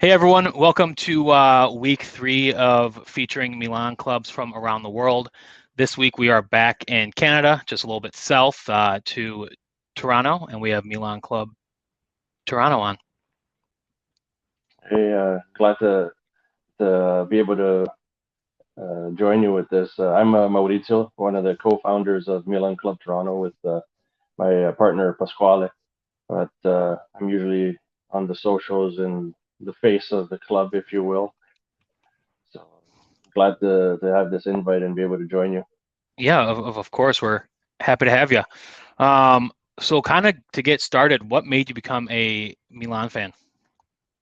Hey everyone, welcome to week 3 of featuring Milan clubs from around the world. This week we are back in Canada, just a little bit south to Toronto, and we have Milan Club Toronto on. Hey, glad to be able to join you with this. I'm Maurizio, one of the co-founders of Milan Club Toronto with my partner Pasquale. But I'm usually on the socials and the face of the club, if you will. So glad to have this invite and be able to join you. Yeah, of course, we're happy to have you. So kind of to get started, what made you become a Milan fan?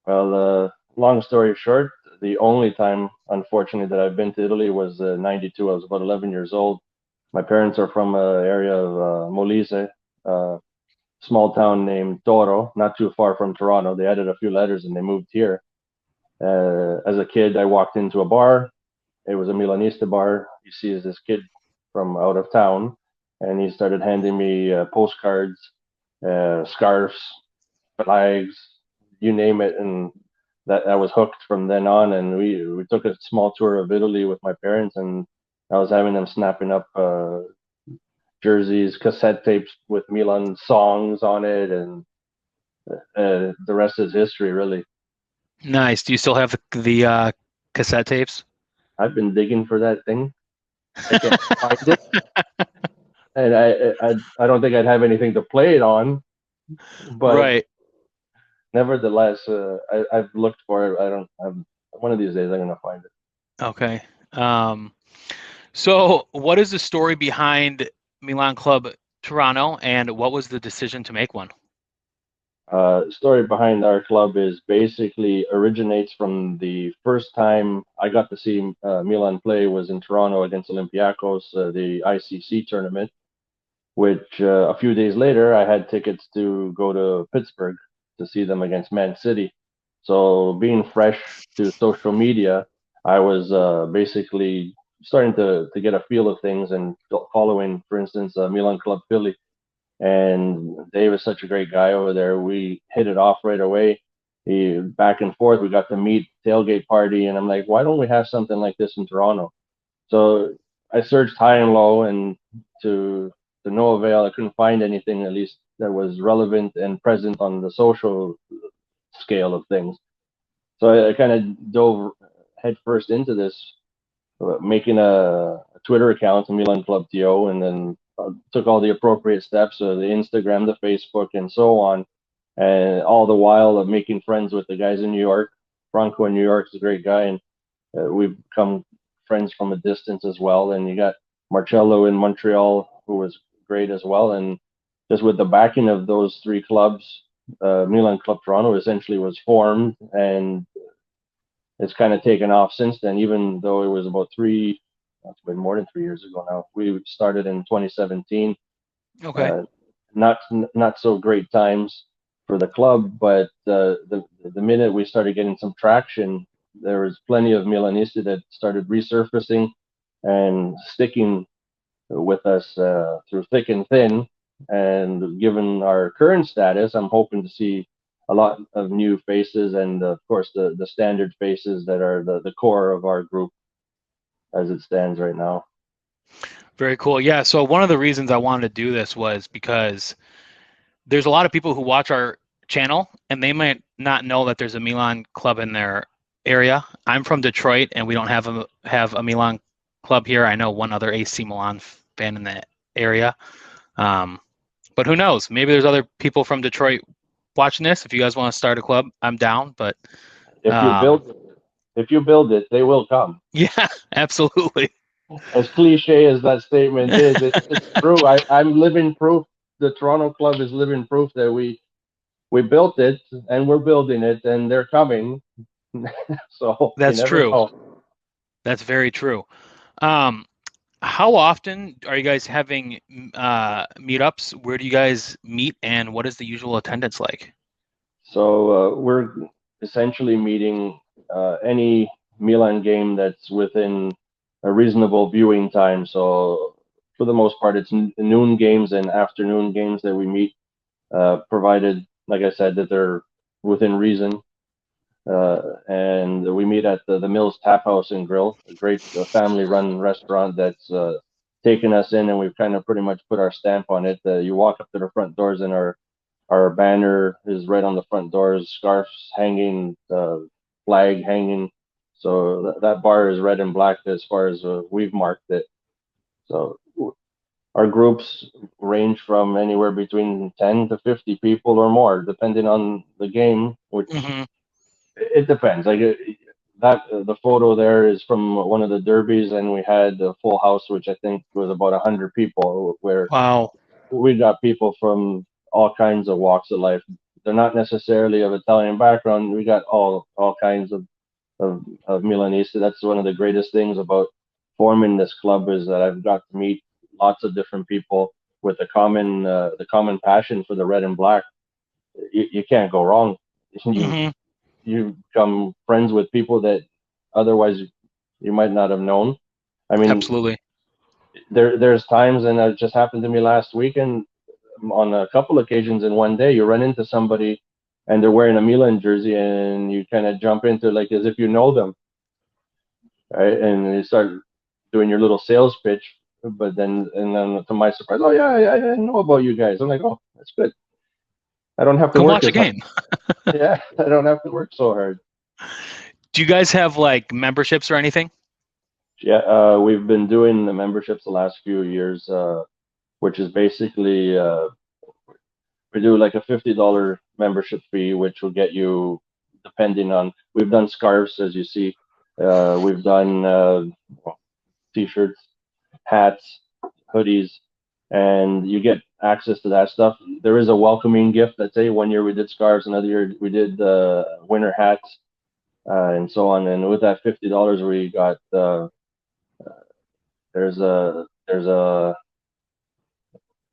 Well, long story short, the only time, unfortunately, that I've been to Italy was '92. I was about 11 years old. My parents are from an area of Molise, small town named Toro, not too far from Toronto. They added a few letters and they moved here. As a kid, I walked into a bar. It was a Milanista bar. You see, is this kid from out of town, and he started handing me postcards, scarves, flags, you name it, and that I was hooked from then on. And we took a small tour of Italy with my parents, and I was having them snapping up jerseys, cassette tapes with Milan songs on it, and the rest is history, really. Nice. Do you still have the cassette tapes? I've been digging for that thing. I can't find it, and I don't think I'd have anything to play it on. But Right. nevertheless, I've looked for it. I don't. One of these days I'm gonna find it. Okay. Um, So, what is the story behind Milan Club Toronto, and what was the decision to make one? Story behind our club is basically originates from the first time I got to see Milan play was in Toronto against Olympiacos, the ICC tournament. Which a few days later I had tickets to go to Pittsburgh to see them against Man City. So being fresh to social media, I was basically starting to get a feel of things and following, for instance, Milan Club Philly. And Dave is such a great guy over there. We hit it off right away. He back and forth. We got to meet tailgate party, and I'm like, why don't we have something like this in Toronto? So I searched high and low, and to to no avail. I couldn't find anything at least that was relevant and present on the social scale of things. So I kind of dove headfirst into this, making a Twitter account, Milan Club TO, and then took all the appropriate steps, so the Instagram, the Facebook, and so on, and all the while of making friends with the guys in New York. Franco in New York is a great guy, and we've become friends from a distance as well. And you got Marcello in Montreal, who was great as well. And just with the backing of those three clubs, Milan Club Toronto essentially was formed, and it's kind of taken off since then. Even though it was about it's been more than 3 years ago now. We started in 2017. Okay. Uh, not not so great times for the club, but the minute we started getting some traction, there was plenty of Milanisti that started resurfacing and sticking with us through thick and thin. And given our current status, I'm hoping to see a lot of new faces and, of course, the standard faces that are the core of our group as it stands right now. Very cool. Yeah, so one of the reasons I wanted to do this was because there's a lot of people who watch our channel and they might not know that there's a Milan club in their area. I'm from Detroit and we don't have a Milan club here. I know one other AC Milan fan in the area. Um, but who knows? Maybe there's other people from Detroit watching this. If you guys want to start a club, I'm down. But If you um, build if you build it, they will come. yeah, absolutely. As cliche as that statement is, it's true. I'm living proof. The Toronto club is living proof that we built it and we're building it and they're coming. So you That's never true. know. That's very true. Um, how often are you guys having meetups? Where do you guys meet, and what is the usual attendance like? So we're essentially meeting any Milan game that's within a reasonable viewing time. So for the most part, it's noon games and afternoon games that we meet, provided, like I said, that they're within reason. and we meet at the Mills Tap House and Grill, a great family-run restaurant that's taken us in, and we've kind of pretty much put our stamp on it. You walk up to the front doors, and our banner is right on the front doors, scarves hanging, flag hanging. So that bar is red and black as far as we've marked it. So our groups range from anywhere between 10 to 50 people or more, depending on the game, which Hmm. it depends. Like that, the photo there is from one of the derbies, and we had a full house, which I think was about 100 people. Where Wow. we got people from all kinds of walks of life. They're not necessarily of Italian background. We got all kinds of Milanese. That's one of the greatest things about forming this club is that I've got to meet lots of different people with the common passion for the red and black. You can't go wrong. You Hmm. you become friends with people that otherwise you might not have known. I mean, Absolutely. there's times, and it just happened to me last weekend on a couple occasions in one day. You run into somebody, and they're wearing a Milan jersey, and you kind of jump into like as if you know them, right? And you start doing your little sales pitch, but then to my surprise, oh yeah, I know about you guys. I'm like, oh, that's good. I don't have to Come work watch a as hard. game. Yeah, I don't have to work so hard. Do you guys have like memberships or anything? Yeah, we've been doing the memberships the last few years, which is basically we do like a $50 membership fee, which will get you, depending on, we've done scarves, as you see, we've done t-shirts, hats, hoodies, and you get access to that stuff. There is a welcoming gift. Let's say one year we did scarves, another year we did winter hats, and so on. And with that $50, we got there's a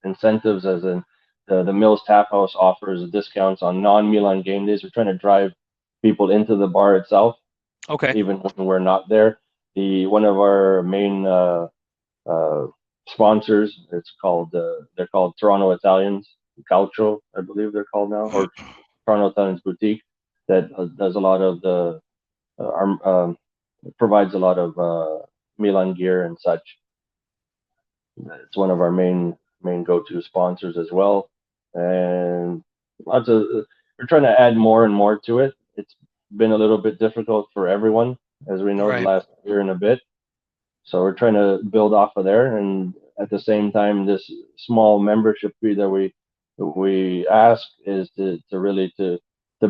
incentives, as in the Mills Tap House offers discounts on non-Milan game days. We're trying to drive people into the bar itself, Okay. even when we're not there. The one of our main uh, sponsors, they're called Toronto Italians, Calcio, I believe they're called now, or Toronto Italians Boutique, that does a lot of the provides a lot of Milan gear and such. It's one of our main go-to sponsors as well, and lots of we're trying to add more and more to it. It's been a little bit difficult for everyone, as we know, the Right. last year and a bit. So we're trying to build off of there, and at the same time, this small membership fee that we ask is to really to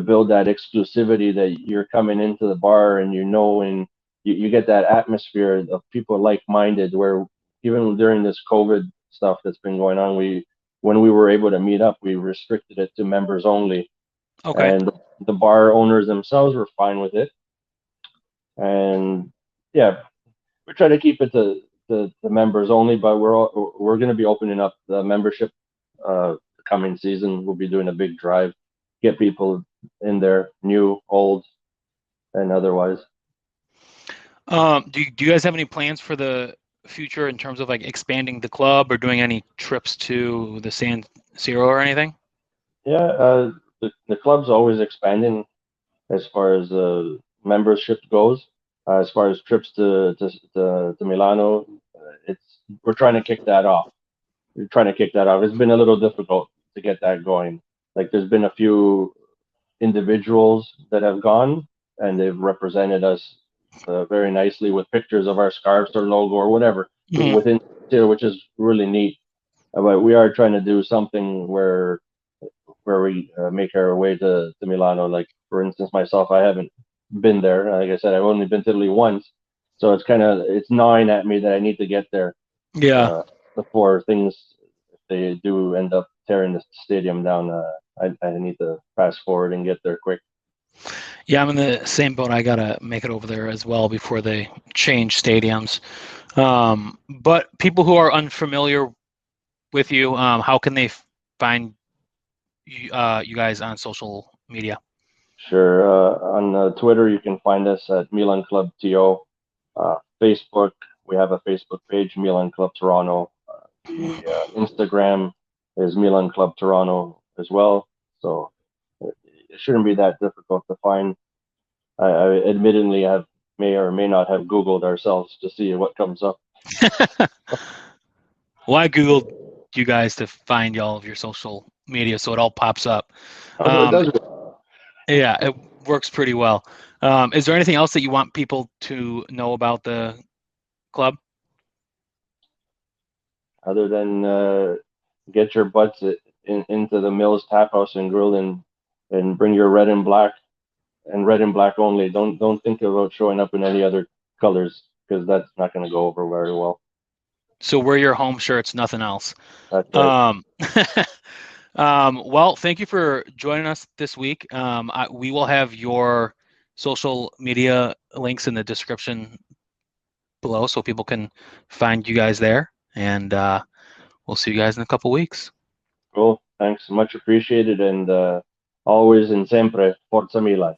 build that exclusivity that you're coming into the bar and and you get that atmosphere of people like-minded. Where even during this COVID stuff that's been going on, we when we were able to meet up, we restricted it to members only, Okay. and the bar owners themselves were fine with it. And yeah, we try to keep it to the members only, but we're going to be opening up the membership the coming season. We'll be doing a big drive, get people in there, new, old, and otherwise. Do you guys have any plans for the future in terms of like expanding the club or doing any trips to the San Siro or anything? Yeah, the club's always expanding as far as membership goes. As far as trips to Milano, it's we're trying to kick that off. We're trying to kick that off. It's been a little difficult to get that going. Like there's been a few individuals that have gone, and they've represented us very nicely with pictures of our scarves or logo or whatever Hmm. within here, which is really neat. But we are trying to do something where we make our way to Milano. Like for instance, myself, I haven't been there. Like I said, I've only been to Italy once, so it's gnawing at me that I need to get there Yeah. uh, before things, if they do end up tearing the stadium down. I need to fast forward and get there quick. Yeah, I'm in the same boat. I gotta make it over there as well before they change stadiums. But people who are unfamiliar with you, how can they find you guys on social media? Sure. On Twitter, you can find us at Milan Club TO. Facebook, we have a Facebook page, Milan Club Toronto. The Instagram is Milan Club Toronto as well. So it shouldn't be that difficult to find. I admittedly may or may not have Googled ourselves to see what comes up. Well, I Googled you guys to find all of your social media, so it all pops up. Oh, it Um, does. yeah, it works pretty well. Is there anything else that you want people to know about the club? Other than get your butts into the Mills Tap House and Grill and bring your red and black and red and black only. Don't think about showing up in any other colors because that's not going to go over very well. So wear your home shirts, nothing else. That's right. Um, well, thank you for joining us this week. We will have your social media links in the description below so people can find you guys there. And we'll see you guys in a couple weeks. Cool. Thanks. Much appreciated. And always and sempre, Forza Milan.